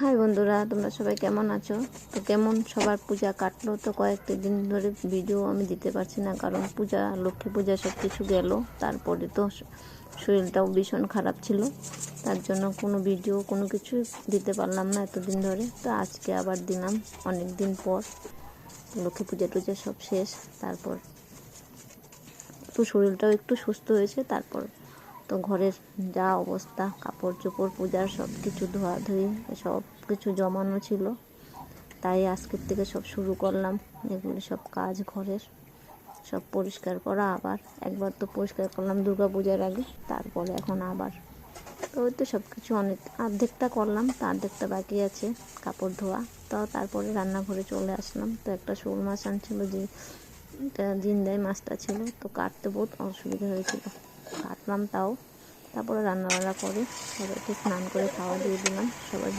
High বন্ধুরা, তোমরা সবাই কেমন আছো? তো কেমন সবার পূজা কাটলো? তো কয়েকটি দিন ধরে ভিডিও আমি দিতে পারছি না, কারণ পূজা, লক্ষ্মী পূজা সব কিছু গেল। তারপরে তো শরীরটাও ভীষণ খারাপ ছিল, তার জন্য কোনো ভিডিও কোনো কিছু দিতে পারলাম না এতদিন ধরে। তো আজকে আবার দিলাম, অনেক দিন পর। লক্ষ্মী পূজা টুজা সব শেষ, তারপর তো শরীরটাও একটু সুস্থ হয়েছে। তারপর তো ঘরের যা অবস্থা, কাপড় চোপড় পূজার সব কিছু ধোয়াধুয়ি সব কিছু জমানো ছিল, তাই আজকের থেকে সব শুরু করলাম। এগুলি সব কাজ ঘরের সব পরিষ্কার করা। আবার একবার তো পরিষ্কার করলাম দুর্গা পূজার আগে, তারপরে এখন আবার তো ওই তো সব কিছু অনেক অর্ধেকটা করলাম, তো অর্ধেকটা বাকি আছে কাপড় ধোয়া। তো তারপরে রান্নাঘরে চলে আসলাম। তো একটা শোল মাছ আনছিল, যে জিন্দাই মাছটা ছিল, তো কাটতে বহুত অসুবিধা হয়েছিল, কাটলাম তাও। তারপরে রান্নাবান্না করে সবাইকে স্নান করে খাওয়া দিয়ে দিলাম। সবাই